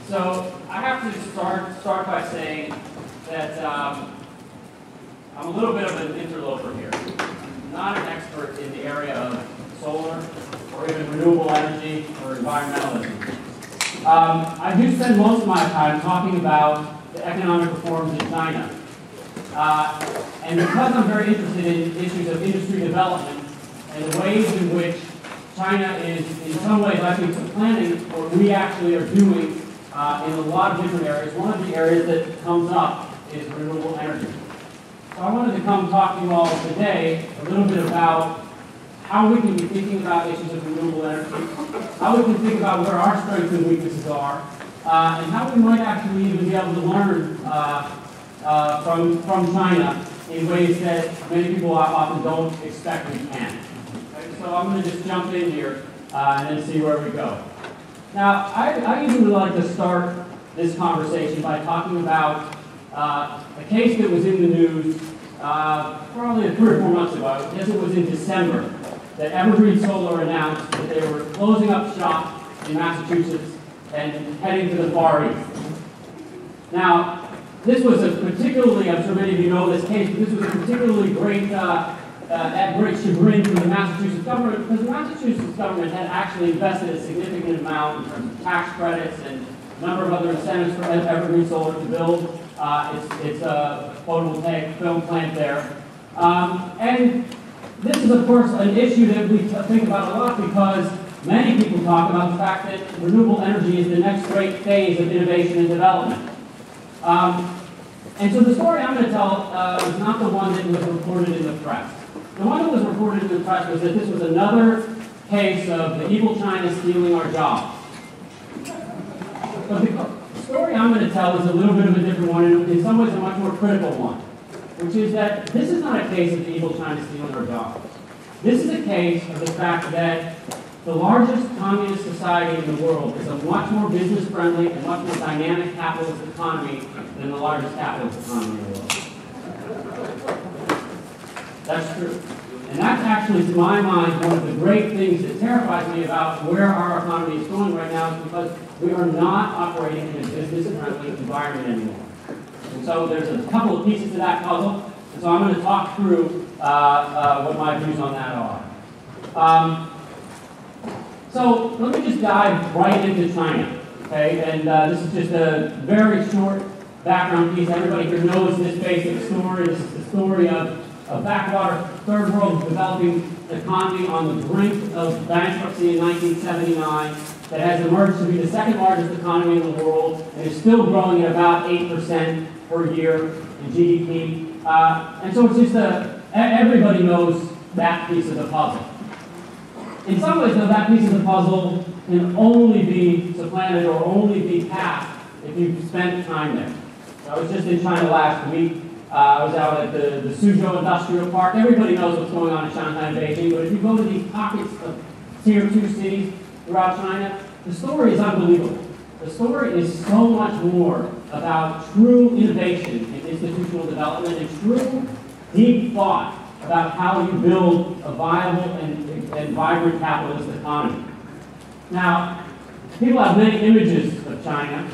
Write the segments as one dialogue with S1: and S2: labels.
S1: So I have to start by saying that I'm a little bit of an interloper here. I'm not an expert in the area of solar or even renewable energy or environmentalism. I do spend most of my time talking about the economic reforms in China. And because I'm very interested in issues of industry development and the ways in which China is, in some ways, I think, supplanting what we actually are doing in a lot of different areas. One of the areas that comes up is renewable energy. So I wanted to come talk to you all today a little bit about how we can be thinking about issues of renewable energy, how we can think about where our strengths and weaknesses are, and how we might actually even be able to learn from China in ways that many people often don't expect we can. Okay, so I'm going to just jump in here and then see where we go. Now, I usually like to start this conversation by talking about a case that was in the news probably 3 or 4 months ago. I guess it was in December that Evergreen Solar announced that they were closing up shop in Massachusetts and heading to the Far East. Now, this was a particularly, I'm sure many of you know this case, but this was a particularly great, at great chagrin for the Massachusetts government, because the Massachusetts government had actually invested a significant amount in terms of tax credits and a number of other incentives for Evergreen Solar to build its photovoltaic film plant there. And this is, of course, an issue that we think about a lot because many people talk about the fact that renewable energy is the next great phase of innovation and development. And so the story I'm going to tell is not the one that was reported in the press. The one that was reported in the press was that this was another case of the evil China stealing our jobs. But the story I'm going to tell is a little bit of a different one, and in some ways a much more critical one, which is that this is not a case of the evil China stealing our jobs. This is a case of the fact that the largest communist society in the world is a much more business-friendly and much more dynamic capitalist economy than the largest capitalist economy in the world. That's true. And that's actually, to my mind, one of the great things that terrifies me about where our economy is going right now is because we are not operating in a business-friendly environment anymore. And so there's a couple of pieces to that puzzle, and so I'm going to talk through what my views on that are. So let me just dive right into China, okay? And this is just a very short background piece. Everybody here knows this basic story. This is the story of a backwater third world developing economy on the brink of bankruptcy in 1979 that has emerged to be the second largest economy in the world and is still growing at about 8% per year in GDP. And so it's just everybody knows that piece of the puzzle. In some ways, though, that piece of the puzzle can only be supplanted or only be passed if you've spent time there. So I was just in China last week. I was out at the Suzhou Industrial Park. Everybody knows what's going on in Shanghai and Beijing, but if you go to these pockets of tier 2 cities throughout China, the story is unbelievable. The story is so much more about true innovation in institutional development and true deep thought about how you build a viable and vibrant capitalist economy. Now, people have many images of China.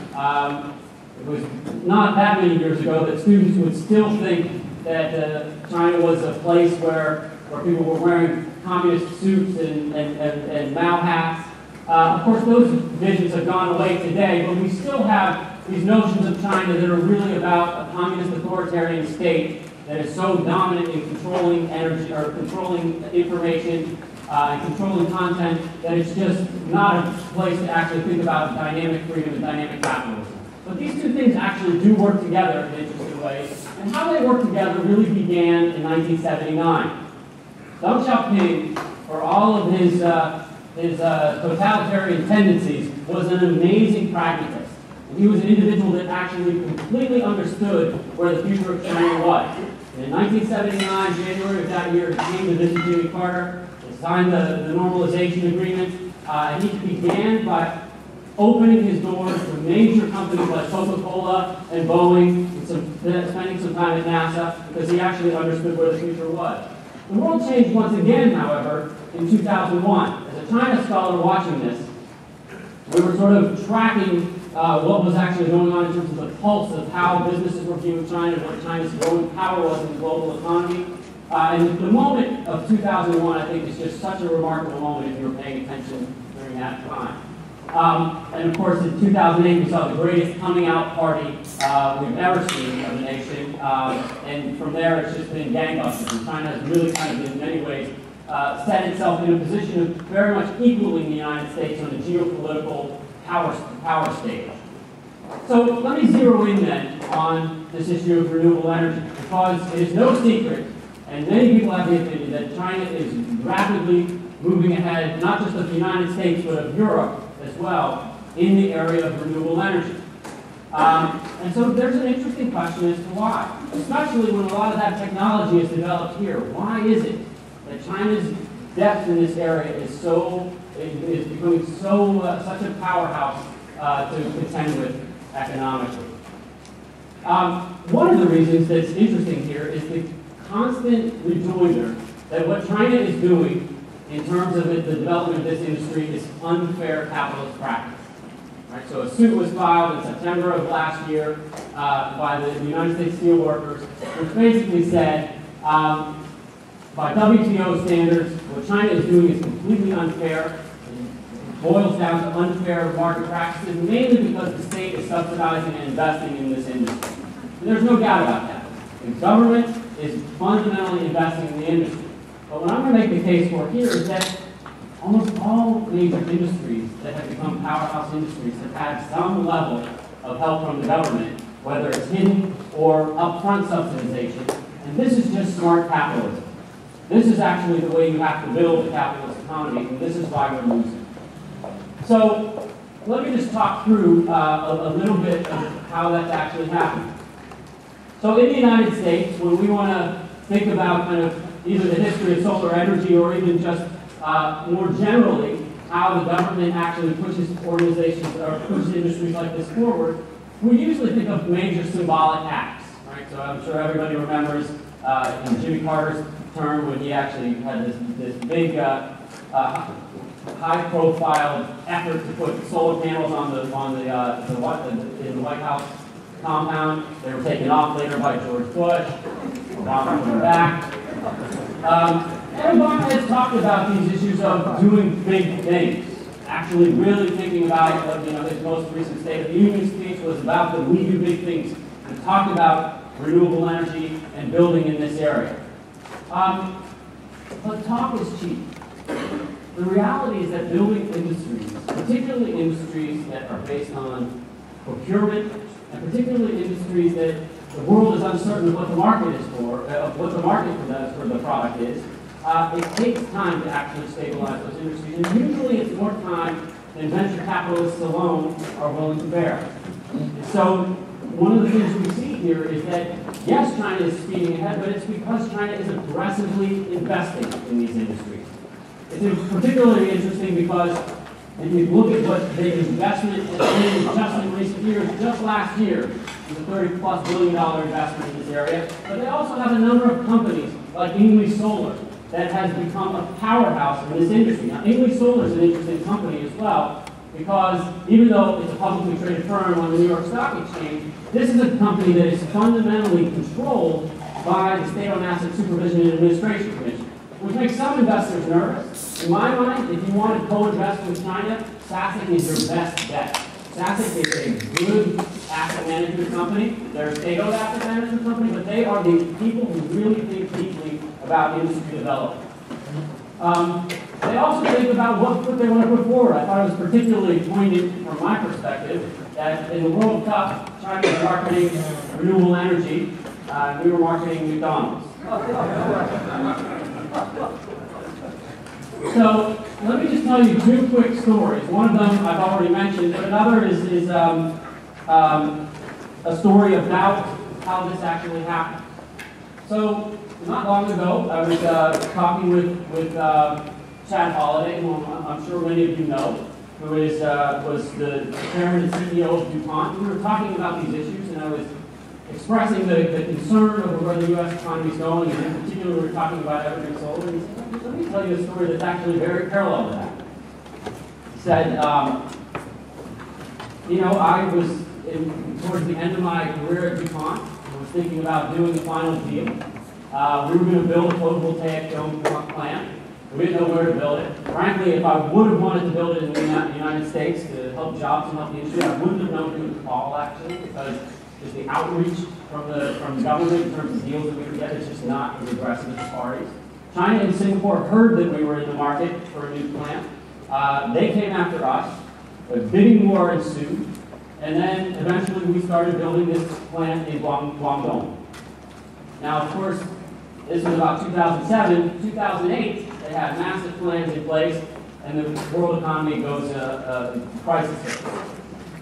S1: It was not that many years ago that students would still think that China was a place where people were wearing communist suits and Mao hats. Of course, those visions have gone away today, but we still have these notions of China that are really about a communist authoritarian state that is so dominant in controlling energy or controlling information and controlling content that it's just not a place to actually think about dynamic freedom and dynamic capitalism. But these two things actually do work together in interesting ways. And how they work together really began in 1979. Deng Xiaoping, for all of his totalitarian tendencies, was an amazing pragmatist. And he was an individual that actually completely understood where the future of China was. And in 1979, January of that year, he came to visit Jimmy Carter, he signed the normalization agreement, and he began by opening his doors to major companies like Coca-Cola and Boeing, and spending some time at NASA, because he actually understood where the future was. The world changed once again, however, in 2001. As a China scholar watching this, we were sort of tracking what was actually going on in terms of the pulse of how businesses were viewing China, what China's growing power was in the global economy. And the moment of 2001, I think, is just such a remarkable moment if you were paying attention during that time. And of course, in 2008, we saw the greatest coming out party we've ever seen of a nation. And from there, it's just been gangbusters. And China has really kind of, in many ways, set itself in a position of very much equaling the United States on the geopolitical power stage. So let me zero in then on this issue of renewable energy, because it is no secret, and many people have the opinion, that China is rapidly moving ahead, not just of the United States, but of Europe as well, in the area of renewable energy. And so there's an interesting question as to why, especially when a lot of that technology is developed here. Why is it that China's depth in this area is becoming such a powerhouse to contend with economically? One of the reasons that's interesting here is the constant rejoinder that what China is doing in terms of the development of this industry is unfair capitalist practice. Right? So a suit was filed in September of last year by the United States Steelworkers, which basically said, by WTO standards, what China is doing is completely unfair. It boils down to unfair market practices, mainly because the state is subsidizing and investing in this industry. And there's no doubt about that. The government is fundamentally investing in the industry. But what I'm going to make the case for here is that almost all major industries that have become powerhouse industries have had some level of help from the government, whether it's hidden or upfront subsidization. And this is just smart capitalism. This is actually the way you have to build a capitalist economy, and this is why we're losing. So let me just talk through a little bit of how that's actually happening. So in the United States, when we want to think about kind of either the history of solar energy or even just more generally how the government actually pushes organizations or pushes industries like this forward, we usually think of major symbolic acts, right? So I'm sure everybody remembers in Jimmy Carter's term when he actually had this big high-profile effort to put solar panels in the White House compound. They were taken off later by George Bush. Obama put them back. And Obama has talked about these issues of doing big things, actually really thinking about, his most recent State of the Union speech was about the we do big things, and talked about renewable energy and building in this area. But talk is cheap. The reality is that building industries, particularly industries that are based on procurement, and particularly industries that the world is uncertain of what the market is for, what the market for the product is, it takes time to actually stabilize those industries. And usually it's more time than venture capitalists alone are willing to bear. And so one of the things we see here is that, yes, China is speeding ahead, but it's because China is aggressively investing in these industries. It's particularly interesting because if you look at what the investment has been just in recent years, just last year, was a $30+ billion investment in this area. But they also have a number of companies like English Solar that has become a powerhouse in this industry. Now, English Solar is an interesting company as well, because even though it's a publicly traded firm on the New York Stock Exchange, this is a company that is fundamentally controlled by the State-Owned Asset Supervision and Administration Commission, which makes some investors nervous. In my mind, if you want to co-invest with China, SASIC is your best bet. SASIC is a good asset management company. They're a state-owned asset management company, but they are the people who really think deeply about industry development. They also think about what they want to put forward. I thought it was particularly poignant from my perspective that in the World Cup, China was marketing renewable energy. We were marketing McDonald's. So let me just tell you two quick stories. One of them I've already mentioned, but another is a story about how this actually happened. So not long ago, I was talking with Chad Holliday, who I'm sure many of you know, who was the chairman and CEO of DuPont. We were talking about these issues, and I was expressing the concern over where the U.S. economy is going, and in particular, we were talking about evergreen solar. And he said, let me tell you a story that's actually very parallel to that. He said, you know, I was towards the end of my career at DuPont. I was thinking about doing the final deal. We were going to build a photovoltaic dome plant. We didn't know where to build it. Frankly, if I would have wanted to build it in the United States to help jobs and help the industry, I wouldn't have known who to call, actually, because just the outreach from the government in terms of deals that we could get is just not as aggressive as the parties. China and Singapore heard that we were in the market for a new plant. They came after us. A bidding war ensued. And then eventually we started building this plant in Guangdong. Now, of course, this was about 2007. 2008, they had massive plans in place, and the world economy goes crisis.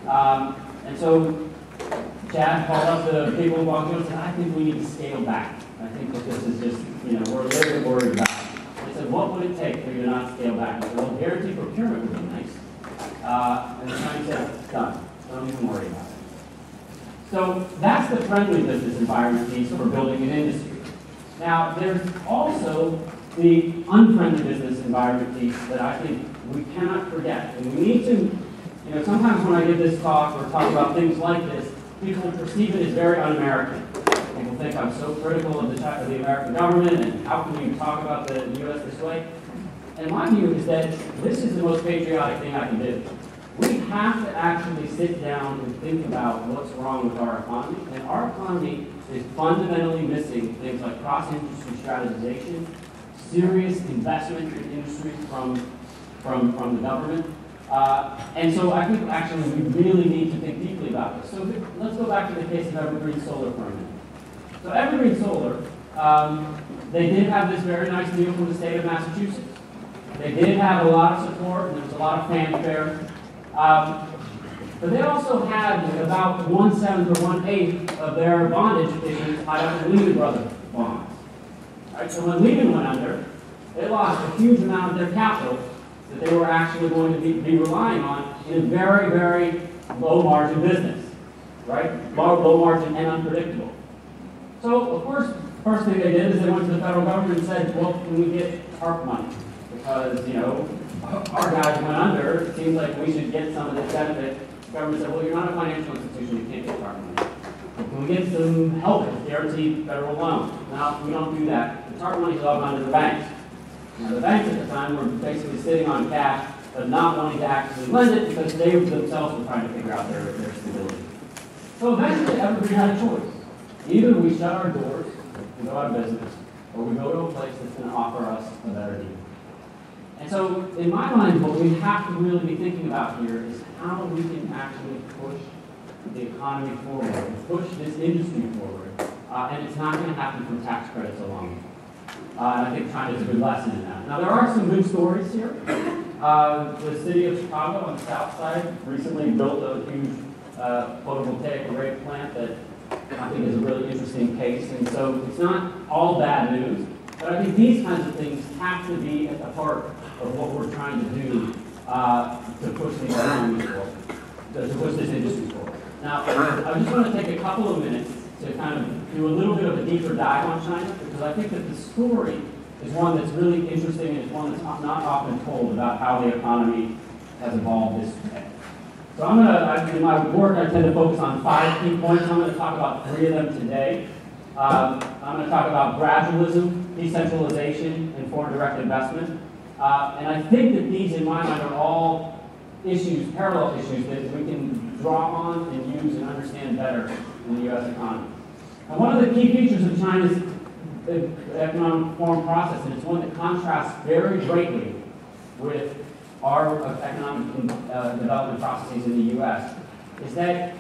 S1: And so Chad called up the people in Guangdong and said, I think we need to scale back. I think that this is just, you know, we're a little bit worried about it. They said, what would it take for you to not scale back? I said, well, guaranteed procurement would be nice. And the Chinese said, done. Don't even worry about it. So that's the friendly business environment piece for building an industry. Now, there's also the unfriendly business environment piece that I think we cannot forget. And we need to, you know, sometimes when I give this talk or talk about things like this, people perceive it as very un-American. People think I'm so critical of the American government and how can we talk about the U.S. this way? And my view is that this is the most patriotic thing I can do. We have to actually sit down and think about what's wrong with our economy. And our economy is fundamentally missing things like cross-industry strategization, serious investment in industry from the government. And so I think actually we really need to think deeply about this. So let's go back to the case of Evergreen Solar for a minute. So Evergreen Solar, they did have this very nice deal from the state of Massachusetts. They did have a lot of support, and there was a lot of fanfare. But they also had about 1/7 or 1/8 of their bondage issues tied up in Lehman Brothers bonds. Right? So when Lehman went under, they lost a huge amount of their capital that they were actually going to be relying on in a very, very low margin business. Right? Low margin and unpredictable. So, of course, first thing they did is they went to the federal government and said, well, can we get TARP money? Because, you know, our guys went under, it seems like we should get some of this benefit. The government said, well, you're not a financial institution, you can't get TARP money. Can we get some help with guaranteed federal loans? No, we don't do that. The TARP money is all gone to the banks. Now, the banks at the time were basically sitting on cash, but not wanting to actually lend it because they themselves were trying to figure out their stability. So eventually, everybody had a choice. Either we shut our doors and go out of business, or we go to a place that's going to offer us a better deal. And so, in my mind, what we have to really be thinking about here is how we can actually push the economy forward, and push this industry forward, and it's not going to happen from tax credits alone. And I think China is a good lesson in that. Now, there are some good stories here. The city of Chicago on the south side recently built a huge photovoltaic array plant that I think is a really interesting case. And so it's not all bad news, but I think these kinds of things have to be at the heart of what we're trying to do to push the economy forward, to push this industry forward. Now, I just want to take a couple of minutes to kind of do a little bit of a deeper dive on China, because I think that the story is one that's really interesting and it's one that's not often told about how the economy has evolved this way. So in my work, I tend to focus on 5 key points. I'm going to talk about 3 of them today. I'm going to talk about gradualism, decentralization, and foreign direct investment. And I think that these, in my mind, are all issues, parallel issues that we can draw on and use and understand better in the U.S. economy. And one of the key features of China's economic reform process, and it's one that contrasts very greatly with our economic development processes in the U.S., is that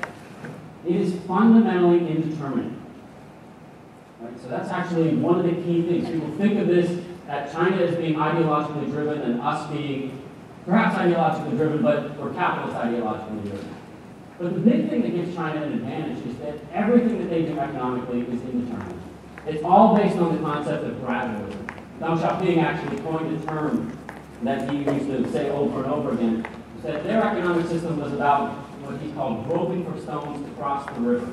S1: it is fundamentally indeterminate. Right? So that's actually one of the key things. People think of this, that China as being ideologically driven and us being perhaps ideologically driven, but we're capitalist ideologically driven. But the big thing that gives China an advantage is that everything that they do economically is indeterminate. It's all based on the concept of gradualism. Deng Xiaoping actually coined a term that he used to say over and over again, that their economic system was about what he called groping for stones to cross the river,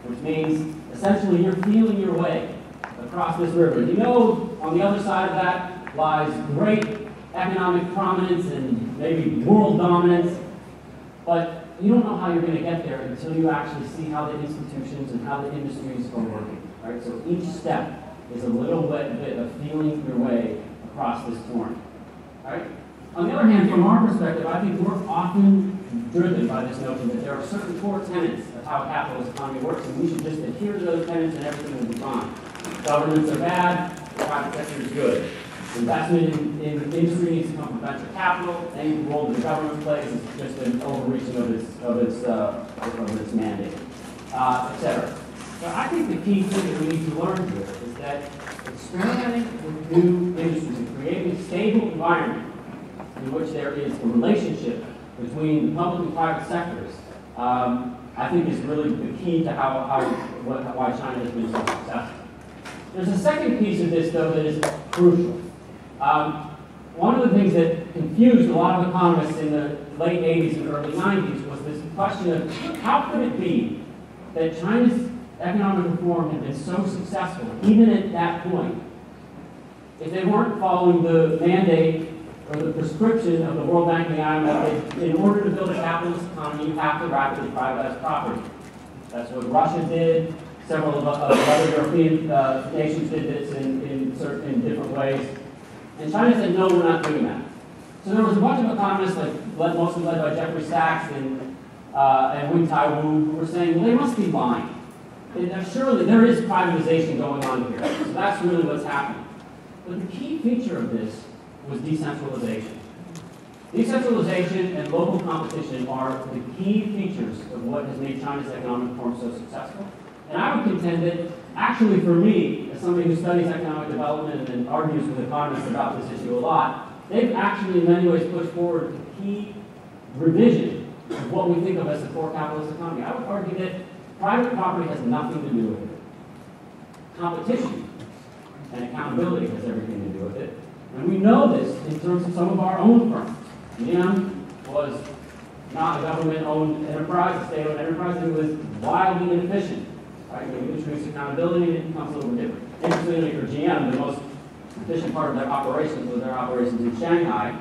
S1: which means essentially you're feeling your way across this river. You know on the other side of that lies great economic prominence and maybe world dominance, But you don't know how you're going to get there until you actually see how the institutions and how the industries are working, right? So each step is a little bit of feeling your way across this torrent, right? On the other hand, from our perspective, I think we're often driven by this notion that there are certain core tenets of how a capitalist economy works, and we should just adhere to those tenets and everything will be fine. Governments are bad, the private sector is good. Investment in industry needs to come from venture capital. Any role that the government plays is just an overreaching of its mandate, etc. So I think the key thing that we need to learn here is that experimenting with new industries and creating a stable environment in which there is a relationship between the public and private sectors, I think is really the key to why China has been so successful. There's a second piece of this, though, that is crucial. One of the things that confused a lot of economists in the late 80s and early 90s was this question of how could it be that China's economic reform had been so successful, even at that point, if they weren't following the mandate or the prescription of the World Bank and the IMF, in order to build a capitalist economy, you have to rapidly privatize property. That's what Russia did. Several of other European nations did this in different ways. And China said, no, we're not doing that. So there was a bunch of economists, mostly led by Jeffrey Sachs and Wing Tai-Wu, who were saying, well, they must be lying. Surely there is privatization going on here. So that's really what's happening. But the key feature of this was decentralization. Decentralization and local competition are the key features of what has made China's economic reform so successful. And I would contend that, actually for me, as somebody who studies economic development and argues with economists about this issue a lot, they've actually in many ways pushed forward a key revision of what we think of as the core capitalist economy. I would argue that private property has nothing to do with it. Competition and accountability has everything to do with it. And we know this in terms of some of our own firms. GM was not a government-owned enterprise, a state-owned enterprise, and it was wildly inefficient. Right? When you introduce accountability, it becomes a little bit different. Interestingly, for GM, the most efficient part of their operations was their operations in Shanghai,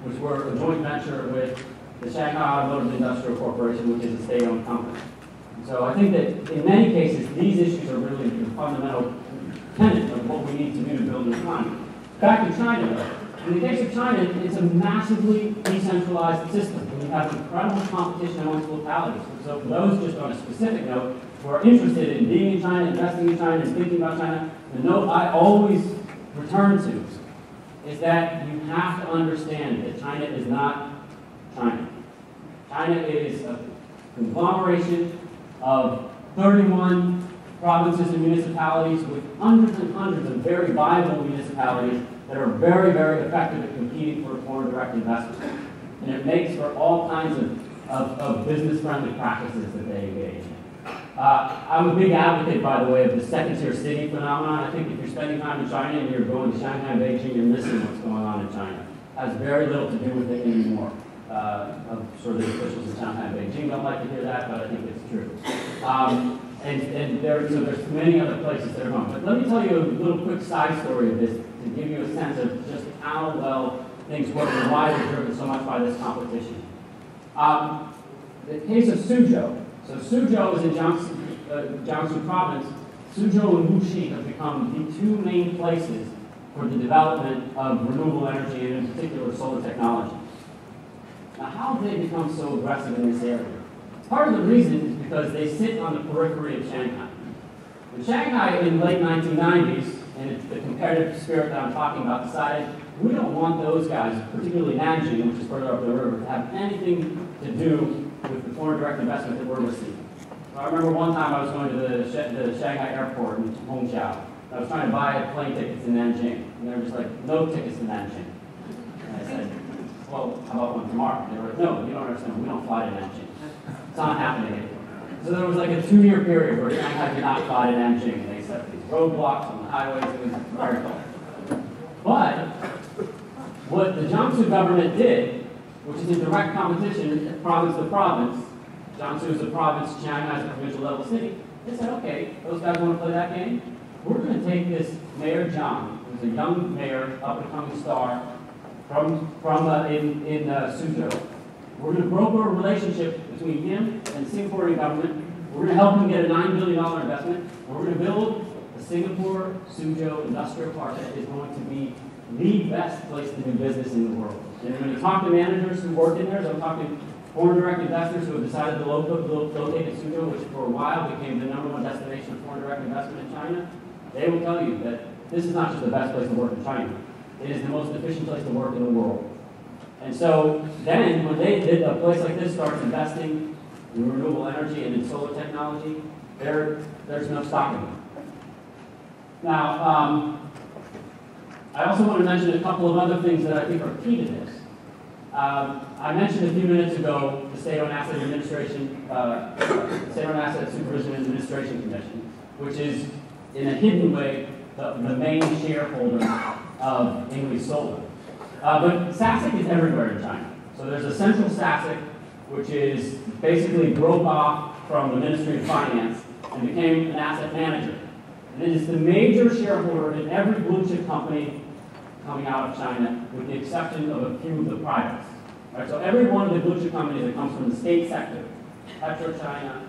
S1: which were a joint venture with the Shanghai Automotive Industrial Corporation, which is a state-owned company. So I think that in many cases, these issues are really the fundamental tenet of what we need to do to build an economy. Back to China, though. In the case of China, it's a massively decentralized system. And you have incredible competition amongst localities. So for those just on a specific note who are interested in being in China, investing in China, and thinking about China, the note I always return to is that you have to understand that China is not China. China is a conglomeration of 31 provinces and municipalities with hundreds and hundreds of very viable municipalities that are very, very effective at competing for foreign direct investment. And it makes for all kinds of business-friendly practices that they engage in. I'm a big advocate, by the way, of the second-tier city phenomenon. I think if you're spending time in China and you're going to Shanghai and Beijing, you're missing what's going on in China. It has very little to do with it anymore. I'm sure the officials in Shanghai and Beijing don't like to hear that, but I think it's true. So there's many other places that are going. But let me tell you a little quick side story of this to give you a sense of just how well things work and why they're driven so much by this competition. The case of Suzhou. So Suzhou is in Jiangsu province. Suzhou and Wuxi have become the two main places for the development of renewable energy and in particular solar technology. Now, how have they become so aggressive in this area? Part of the reason is because they sit on the periphery of Shanghai. And Shanghai in the late 1990s, and it's the competitive spirit that I'm talking about, decided we don't want those guys, particularly Nanjing, which is further up the river, to have anything to do with the foreign direct investment that we're receiving. So I remember one time I was going to the Shanghai airport in Hongqiao. I was trying to buy plane tickets in Nanjing, and they were just like, no tickets to Nanjing. And I said, well, how about one tomorrow? And they were like, no, you don't understand, we don't fly to Nanjing. It's not happening anymore. So there was like a 2-year period where Shanghai did not fly to Nanjing, and they set these roadblocks on the highways. It was very cool. But what the Jiangsu government did, which is in direct competition, province to province, Jiangsu is a province, Shanghai is a provincial level city, they said, okay, those guys want to play that game? We're going to take this Mayor Zhang, who's a young mayor, up-and-coming star, in Suzhou. We're going to broker a relationship between him and the Singaporean government. We're going to help him get a $9 billion investment. And we're going to build a Singapore Suzhou industrial park that is going to be the best place to do business in the world. And when you talk to managers who work in there, they'll talk to foreign direct investors who have decided to locate in Suzhou, which for a while became the #1 destination of foreign direct investment in China. They will tell you that this is not just the best place to work in China. It is the most efficient place to work in the world. And so then, when a place like this starts investing in renewable energy and in solar technology, there's no stopping them. Now, I also want to mention a couple of other things that I think are key to this. I mentioned a few minutes ago the State-Owned Asset Administration, State-Owned Asset Supervision and Administration Commission, which is, in a hidden way, the main shareholder of English Solar. But SASIC is everywhere in China. So there's a central SASIC, which is basically broke off from the Ministry of Finance and became an asset manager. And it is the major shareholder in every blue chip company coming out of China, with the exception of a few of the privates. Right? So every one of the blue chip companies that comes from the state sector, PetroChina,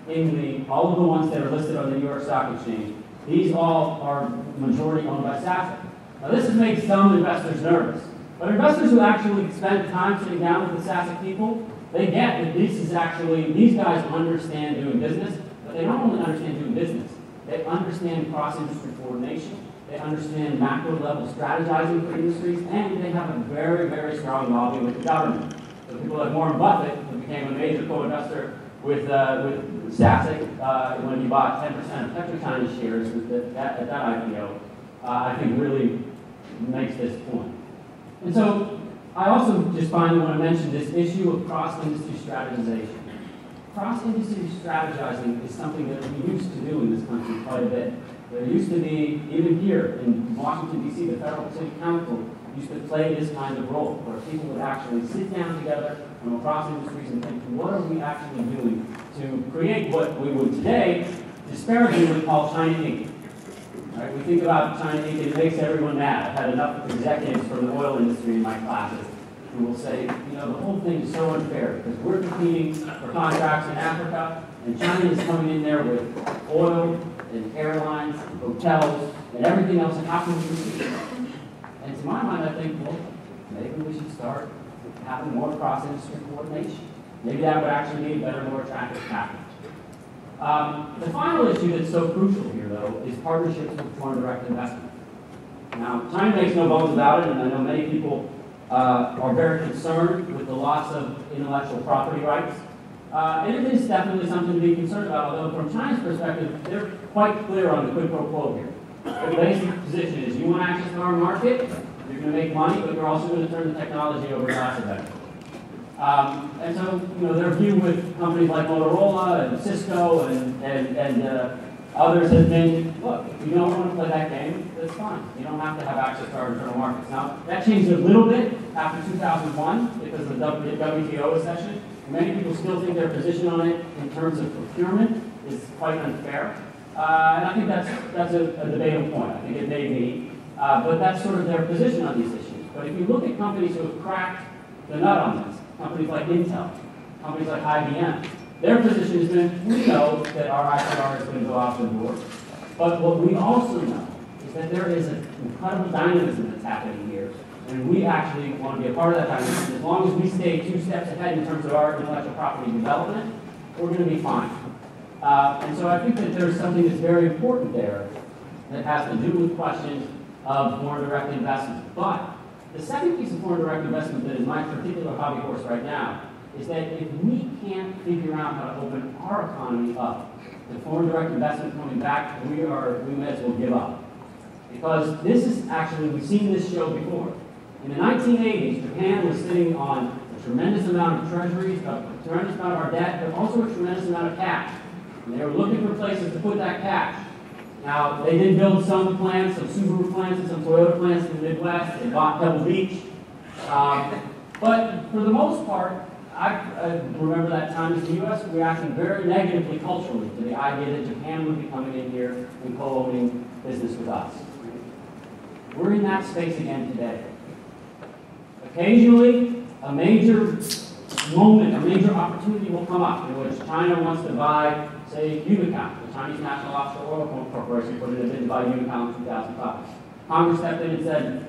S1: Ingli, all of the ones that are listed on the New York Stock Exchange, these all are majority owned by SASIC. Now this has made some investors nervous, but investors who actually spend time sitting down with the SASIC people, they get that these guys understand doing business, but they don't only understand doing business, they understand cross-industry coordination, they understand macro-level strategizing for industries, and they have a very, very strong lobby with the government. So people like Warren Buffett, who became a major co-investor with SASIC when he bought 10% of PetroChina's shares at that IPO, I think really makes this point. And so I also just finally want to mention this issue of cross-industry strategization. Cross-industry strategizing is something that we used to do in this country quite a bit. There used to be, even here in Washington, D.C., the Federal City Council used to play this kind of role, where people would actually sit down together from across industries and think, what are we actually doing to create what we would today disparagingly call China Inc. Right? We think about China Inc. It makes everyone mad. I've had enough executives from the oil industry in my classes who will say, the whole thing is so unfair because we're competing for contracts in Africa, and China is coming in there with oil and airlines, hotels, and everything else, and how can we compete? And to my mind, I think, well, maybe we should start having more cross-industry coordination. Maybe that would actually be a better, more attractive package. The final issue that's so crucial here, though, is partnerships with foreign direct investment. Now, China makes no bones about it, and I know many people are very concerned with the loss of intellectual property rights. And it is definitely something to be concerned about, although from China's perspective, they're quite clear on the quid pro quo here. The basic position is you want access to our market, you're going to make money, but you're also going to turn the technology over to us eventually. And so, their view with companies like Motorola and Cisco and others has been, look, if you don't want to play that game, that's fine. You don't have to have access to our internal markets. Now, that changed a little bit after 2001 because of the WTO accession. Many people still think their position on it in terms of procurement is quite unfair. And I think that's a debatable point. I think it may be. But that's sort of their position on these issues. But if you look at companies who have cracked the nut on this, companies like Intel, companies like IBM, their position has been, we know that our IPR is going to go out the door. But what we also know is that there is an incredible dynamism that's happening here. And we actually want to be a part of that dynamism. As long as we stay 2 steps ahead in terms of our intellectual property development, we're going to be fine. And so I think that there's something that's very important there that has to do with questions of foreign direct investment. But the second piece of foreign direct investment that is my particular hobby horse right now is that if we can't figure out how to open our economy up to foreign direct investment coming back, we may as well give up. Because this is actually, we've seen this show before. In the 1980s, Japan was sitting on a tremendous amount of treasuries, a tremendous amount of our debt, but also a tremendous amount of cash. And they were looking for places to put that cash. Now, they did build some plants, some Subaru plants and some Toyota plants in the Midwest. They bought Pebble Beach. But for the most part, I remember that time as the U.S. reacting very negatively culturally to the idea that Japan would be coming in here and co-owning business with us. We're in that space again today. Occasionally, a major moment, a major opportunity will come up in which China wants to buy, say, Unicom, the Chinese National Offshore Oil Corporation, put in a bid to buy Unicom in 2005. Congress stepped in and said,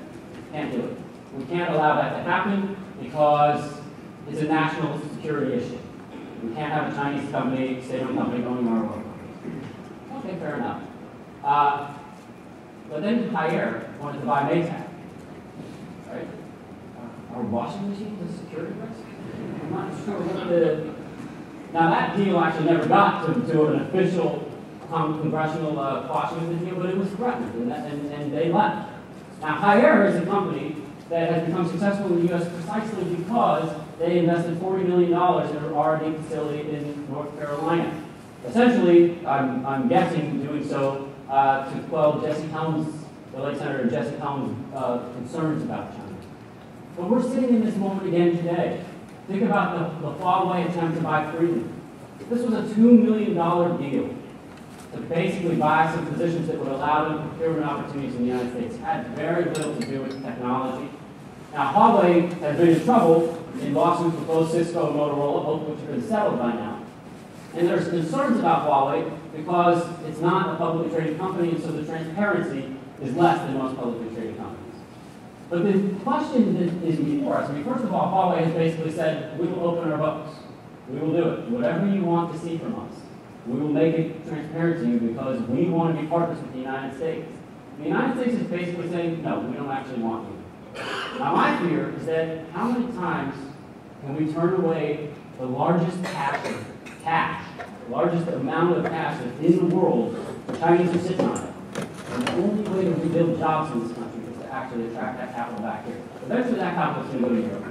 S1: can't do it. We can't allow that to happen because it's a national security issue. We can't have a Chinese company, state-owned company, owning our oil. Okay, fair enough. But then Haier wanted to buy Maytag, right? Are washing machines a security risk? I'm not sure what the... Now that deal actually never got to an official congressional quashing of the deal, but it was threatened, and they left. Now Haier is a company that has become successful in the U.S. precisely because they invested $40 million in an R&D facility in North Carolina. Essentially, I'm guessing doing so to quell Jesse Helms, the late Senator Jesse Helms' concerns about China. But we're sitting in this moment again today. Think about the Huawei attempt to buy Freedom. This was a $2 million deal to basically buy some positions that would allow them procurement opportunities in the United States. It had very little to do with technology. Now, Huawei has been in trouble in lawsuits with both Cisco and Motorola, both of which have been settled by now. And there's concerns about Huawei because it's not a publicly traded company, and so the transparency is less than most publicly traded companies. But the question that is before us, I mean, first of all, Huawei has basically said, we will open our books. We will do it. Whatever you want to see from us, we will make it transparent to you because we want to be partners with the United States. The United States is basically saying, no, we don't actually want you. Now, my fear is that how many times can we turn away the largest cash, the largest amount of cash that's in the world, the Chinese are sitting on it. And the only way to rebuild jobs in this country is to actually attract that capital back here. Eventually that capital is going to go to Europe.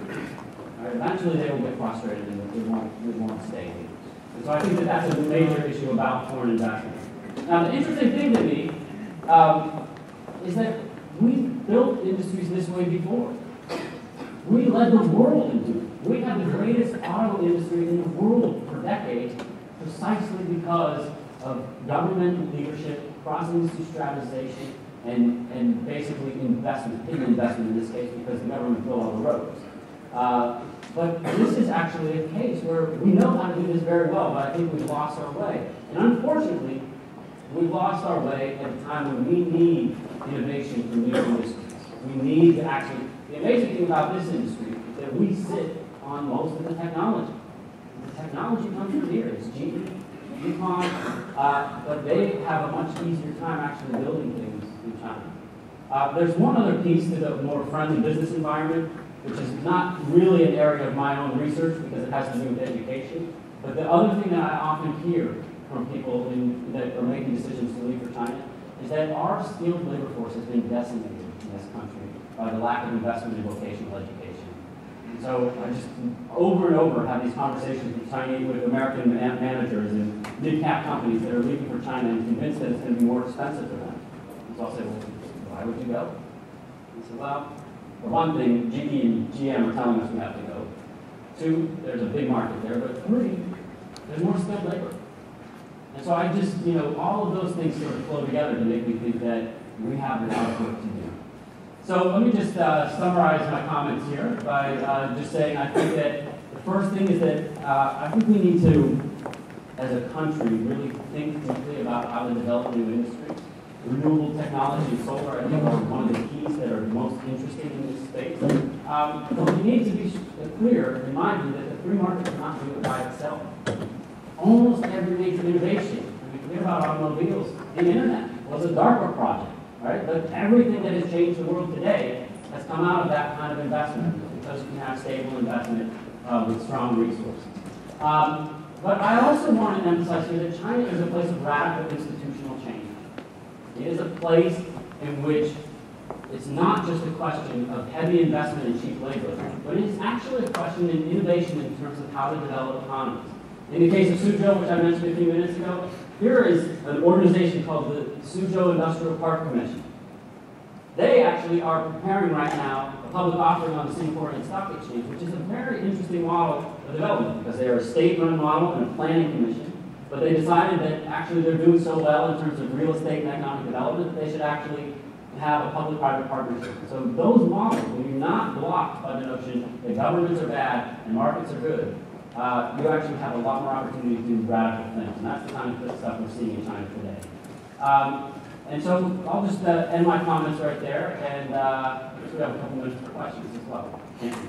S1: Right? Eventually they will get frustrated and they won't stay here. And so I think that that's a major issue about foreign investment. Now the interesting thing to me is that we built industries this way before. We led the world into it. We had the greatest auto industry in the world for decades precisely because of government leadership, cross-industry strategization, and basically investment, hidden investment in this case because the government built all the roads. But this is actually a case where we know how to do this very well, but I think we've lost our way. And unfortunately, we've lost our way at a time when we need innovation from new industries. We need to actually, the amazing thing about this industry is that we sit on most of the technology. The technology comes from here. It's GE, UConn, but they have a much easier time actually building things in China. There's one other piece to the more friendly business environment, which is not really an area of my own research because it has to do with education. But the other thing that I often hear from people that are making decisions to leave for China is that our skilled labor force has been decimated in this country by the lack of investment in vocational education. And so I just over and over have these conversations with American managers and mid-cap companies that are leaving for China and convinced that it's going to be more expensive for them. And so I'll say, well, why would you go? And say, well, for one thing, GE and GM are telling us we have to go. Two, there's a big market there. But three, there's more skilled labor. And so I just, all of those things sort of flow together to make me think that we have a lot of work to do. So let me just summarize my comments here by just saying I think that the first thing is that I think we need to, as a country, really think deeply about how to develop new industries. Renewable technology and solar, I think, are one of the keys that are most interesting in this space. But we need to be clear, in my view, that the free market cannot do it by itself. Almost every major innovation, I mean, think about automobiles, the internet was a DARPA project, right? But everything that has changed the world today has come out of that kind of investment because you can have stable investment with strong resources. But I also want to emphasize here that China is a place of radical institutional change. It is a place in which it's not just a question of heavy investment in cheap labor, but it's actually a question in innovation in terms of how to develop economies. In the case of Suzhou, which I mentioned a few minutes ago, here is an organization called the Suzhou Industrial Park Commission. They actually are preparing right now a public offering on the Singaporean Stock Exchange, which is a very interesting model of development because they are a state-run model and a planning commission. But they decided that actually they're doing so well in terms of real estate and economic development that they should actually have a public-private partnership. So those models, when you're not blocked by the notion that governments are bad and markets are good, you actually have a lot more opportunity to do radical things. And that's the kind of stuff we're seeing in China today. And so I'll just end my comments right there, and we have a couple minutes for questions as well. Thank you.